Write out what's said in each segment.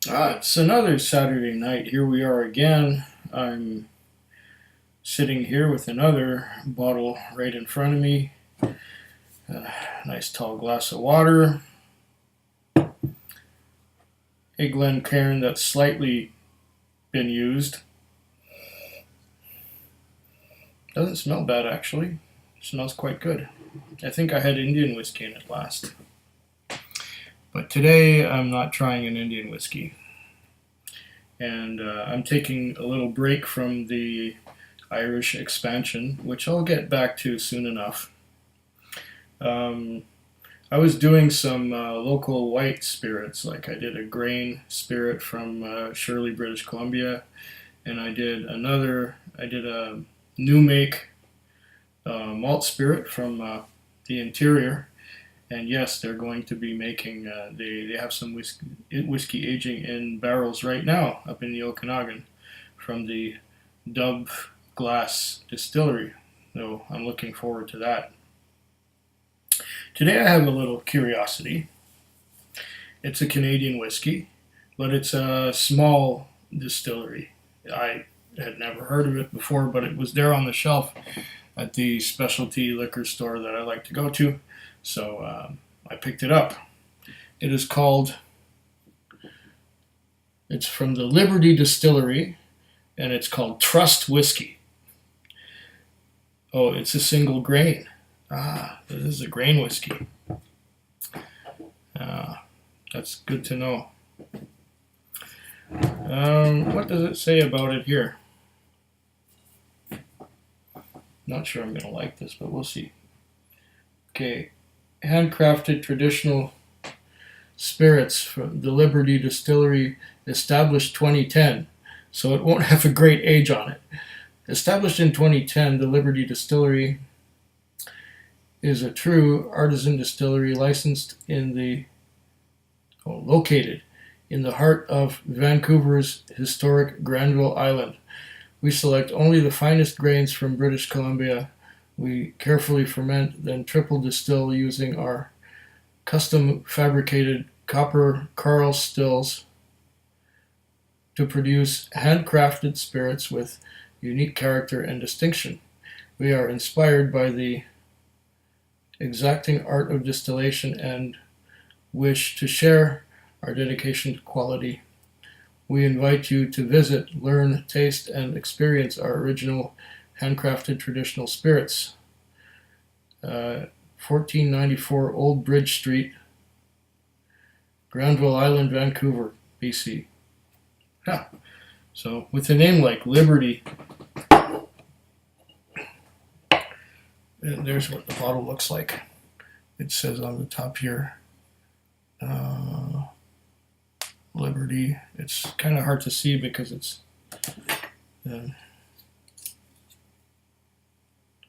It's another Saturday night. Here we are again. I'm sitting here with another bottle right in front of me. A nice tall glass of water. A Glencairn that's slightly been used. Doesn't smell bad actually. Smells quite good. I think I had Indian whiskey in it last. But today I'm not trying an Indian whiskey. And I'm taking a little break from the Irish expansion, which I'll get back to soon enough. I was doing some local white spirits, like I did a grain spirit from Shirley, British Columbia, and I did a new make malt spirit from the interior. And yes, they're going to be making, they have some whiskey aging in barrels right now up in the Okanagan from the Dove Glass Distillery. So I'm looking forward to that. Today I have a little curiosity. It's a Canadian whiskey, but it's a small distillery. I had never heard of it before, but it was there on the shelf at the specialty liquor store that I like to go to. So I picked it up. It's from the Liberty Distillery, and it's called Trust Whiskey. Oh, it's a single grain. This is a grain whiskey. That's good to know. What does it say about it here? Not sure I'm going to like this, but we'll see. Okay, handcrafted traditional spirits from the Liberty Distillery, established 2010, so it won't have a great age on it. Established in 2010, the Liberty Distillery is a true artisan distillery located in the heart of Vancouver's historic Granville Island. We select only the finest grains from British Columbia. We carefully ferment, then triple distill using our custom fabricated copper Carl stills to produce handcrafted spirits with unique character and distinction. We are inspired by the exacting art of distillation and wish to share our dedication to quality. We invite you to visit, learn, taste, and experience our original handcrafted traditional spirits. 1494 Old Bridge Street, Granville Island, Vancouver, BC. Yeah. So with a name like Liberty, and there's what the bottle looks like. It says on the top here, Liberty. It's kind of hard to see because it's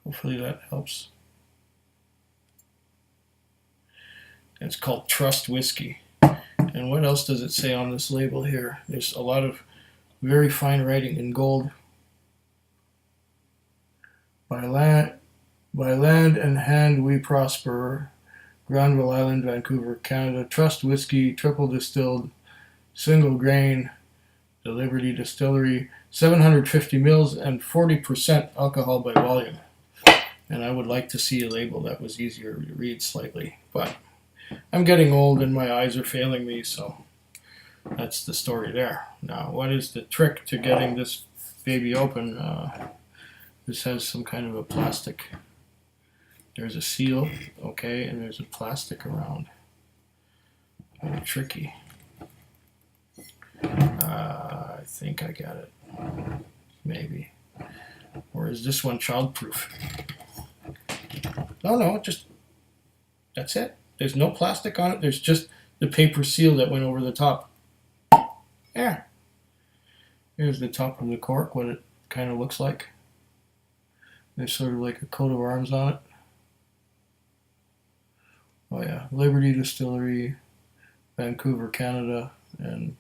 hopefully that helps. It's called Trust Whiskey. And what else does it say on this label here? There's a lot of very fine writing in gold. By land and hand we prosper. Granville Island, Vancouver, Canada. Trust Whiskey, triple distilled, single grain, the Liberty Distillery, 750 mils and 40% alcohol by volume. And I would like to see a label that was easier to read slightly, but I'm getting old and my eyes are failing me, so that's the story there. Now, what is the trick to getting this baby open? This has some kind of a plastic. There's a seal, okay, and there's a plastic around. Kind of tricky. I think I got it. Maybe. Or is this one childproof? No, just that's it. There's no plastic on it. There's just the paper seal that went over the top. Yeah. Here's the top of the cork, what it kind of looks like. There's sort of like a coat of arms on it. Oh yeah, Liberty Distillery, Vancouver, Canada, and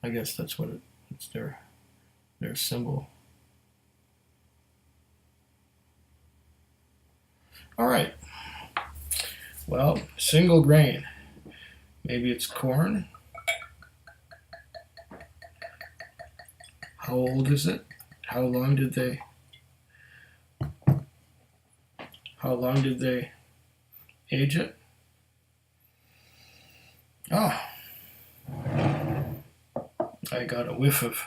I guess that's what it's their symbol. All right. Well, single grain. Maybe it's corn. How old is it? How long did they age it? Oh, I got a whiff of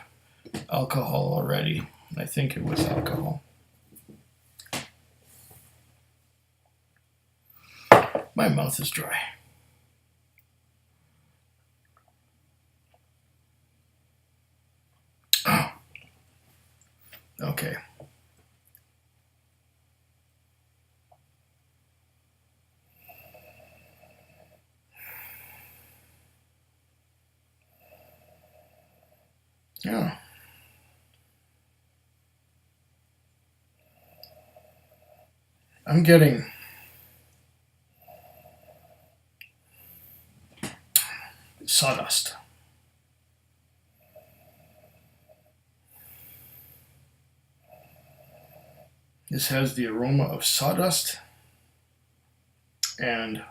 alcohol already. I think it was alcohol. My mouth is dry. Oh, okay. Yeah. I'm getting sawdust. This has the aroma of sawdust and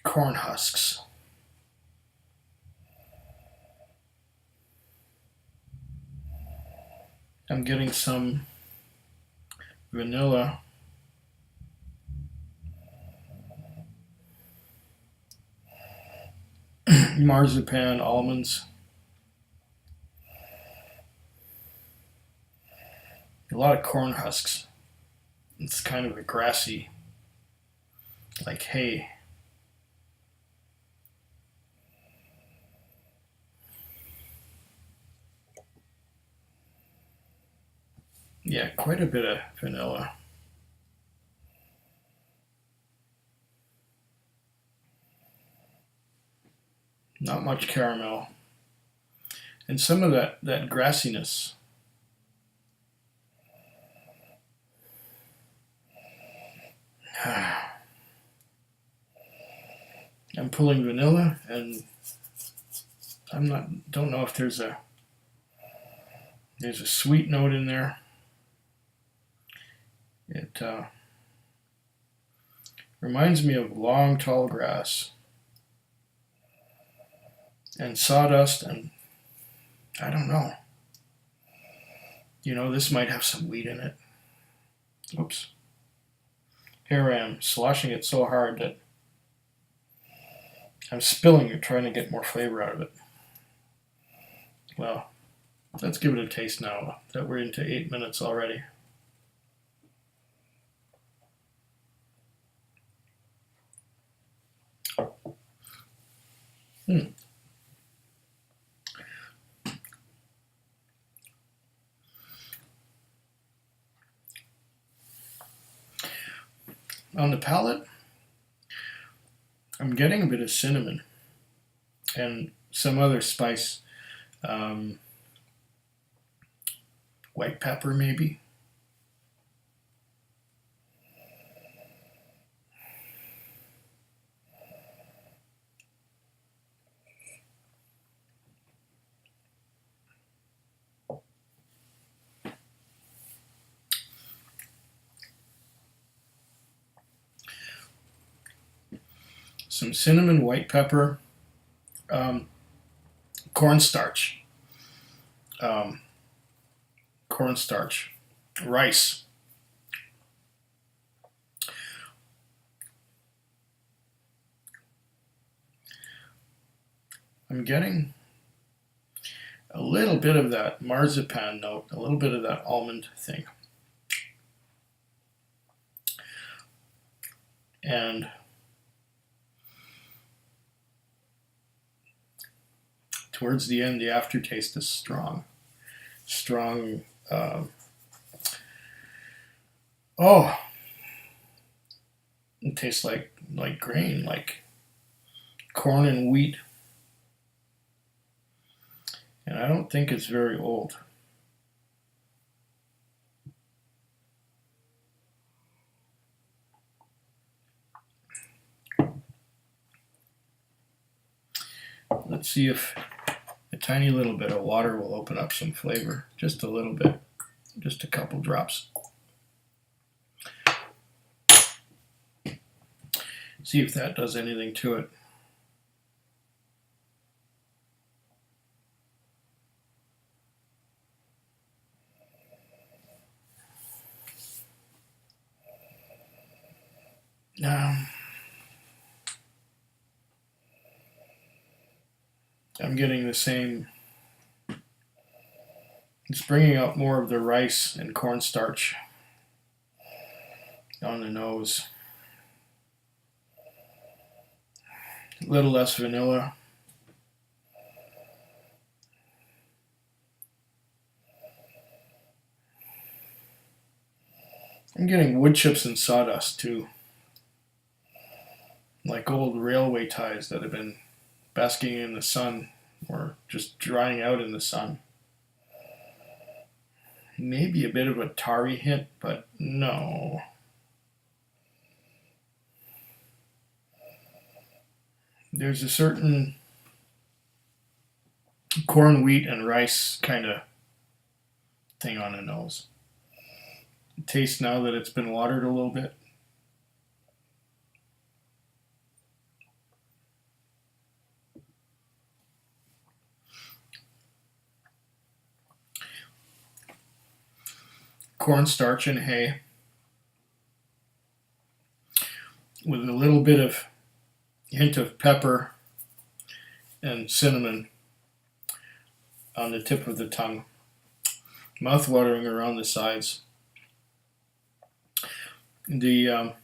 corn husks. I'm getting some vanilla, marzipan, almonds, a lot of corn husks. It's kind of a grassy, like hay. Yeah, quite a bit of vanilla. Not much caramel. And some of that grassiness. I'm pulling vanilla, and don't know if there's a sweet note in there. It reminds me of long, tall grass and sawdust, and I don't know. You know, this might have some wheat in it. Oops. Here I am, sloshing it so hard that I'm spilling it, trying to get more flavor out of it. Well, let's give it a taste now that we're into 8 minutes already. On the palate, I'm getting a bit of cinnamon and some other spice. White pepper, maybe. Some cinnamon, white pepper, cornstarch, rice. I'm getting a little bit of that marzipan note, a little bit of that almond thing. And towards the end, the aftertaste is strong. Oh, it tastes like grain, like corn and wheat. And I don't think it's very old. Let's see if a tiny little bit of water will open up some flavor, just a little bit. Just a couple drops. See if that does anything to it. I'm getting the same. It's bringing out more of the rice and cornstarch on the nose. A little less vanilla. I'm getting wood chips and sawdust too. Like old railway ties that have been basking in the sun or just drying out in the sun. Maybe a bit of a tarry hit, but no. There's a certain corn, wheat, and rice kind of thing on the nose. It tastes now that it's been watered a little bit. Cornstarch and hay with a little bit of hint of pepper and cinnamon on the tip of the tongue. Mouth-watering around the sides. The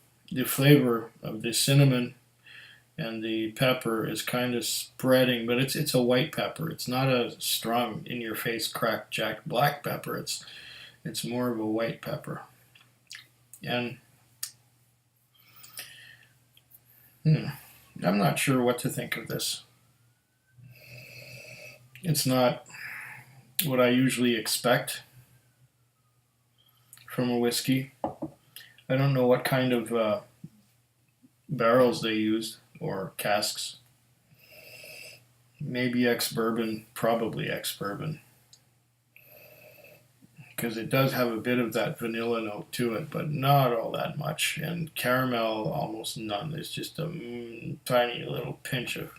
flavor of the cinnamon and the pepper is kind of spreading, but it's a white pepper. It's not a strong, in-your-face, crack-jack black pepper. It's more of a white pepper. And I'm not sure what to think of this. It's not what I usually expect from a whiskey. I don't know what kind of barrels they used or casks. Maybe ex-bourbon, probably ex-bourbon. Because it does have a bit of that vanilla note to it, but not all that much. And caramel, almost none. There's just a tiny little pinch of.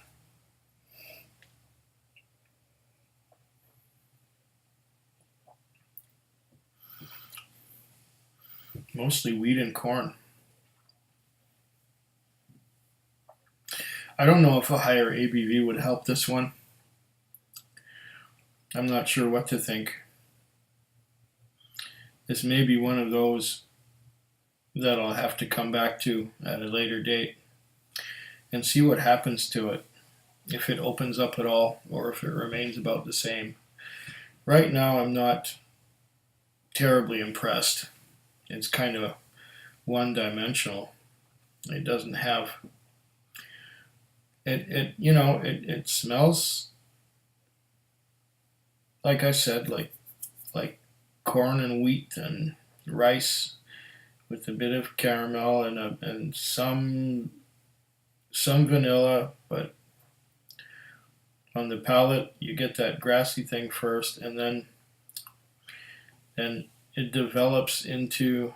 Mostly wheat and corn. I don't know if a higher ABV would help this one. I'm not sure what to think. This may be one of those that I'll have to come back to at a later date and see what happens to it, if it opens up at all or if it remains about the same. Right now I'm not terribly impressed. It's kind of one-dimensional. It doesn't have it smells, like I said, like corn and wheat and rice with a bit of caramel and some vanilla, but on the palate you get that grassy thing first, and then it develops into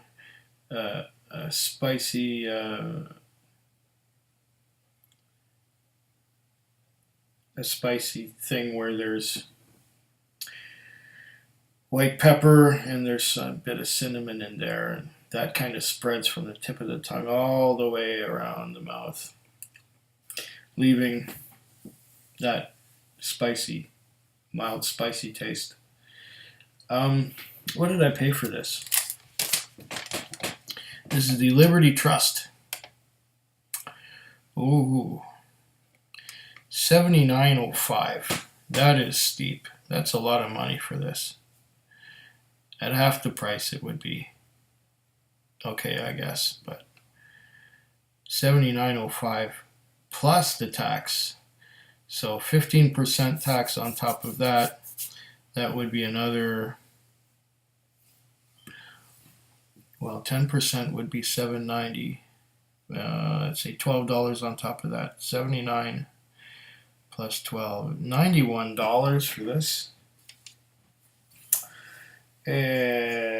a spicy thing where there's white pepper and there's a bit of cinnamon in there, and that kind of spreads from the tip of the tongue all the way around the mouth, leaving that spicy, mild spicy taste. What did I pay for this? This is the Liberty Trust. Ooh, $79.05. That is steep. That's a lot of money for this. At half the price, it would be okay, I guess. But $79.05 plus the tax, so 15% tax on top of that. That would be another. Well, 10% would be $7.90. Let's say $12 on top of that. 79 plus 12, $91 for this. And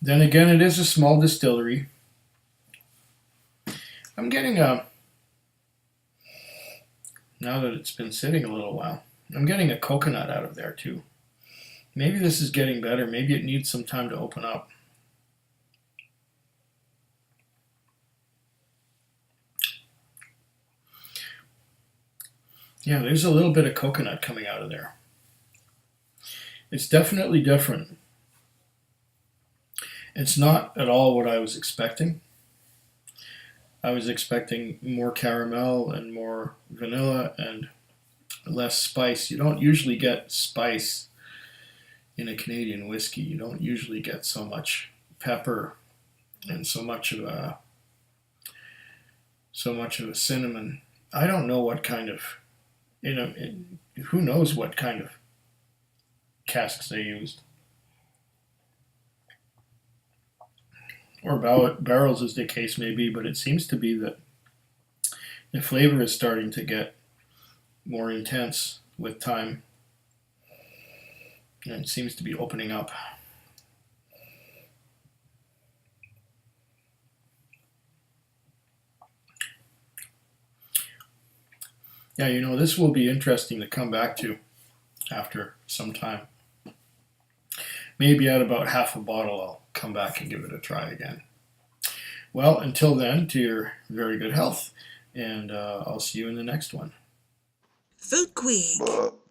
Then again, it is a small distillery. I'm getting now that it's been sitting a little while, I'm getting a coconut out of there too. Maybe this is getting better. Maybe it needs some time to open up. Yeah, there's a little bit of coconut coming out of there. It's definitely different. It's not at all what I was expecting. I was expecting more caramel and more vanilla and less spice. You don't usually get spice in a Canadian whiskey. You don't usually get so much pepper and so much of a cinnamon. I don't know what kind of, who knows what kind of casks they used. Or barrels, as the case may be, but it seems to be that the flavor is starting to get more intense with time, and it seems to be opening up. Yeah, this will be interesting to come back to after some time. Maybe at about half a bottle, I'll come back and give it a try again. Well, until then, to your very good health, and I'll see you in the next one. Food quick.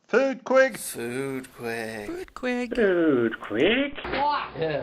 Food quick. Food quick. Food quick. Food quick. Yeah.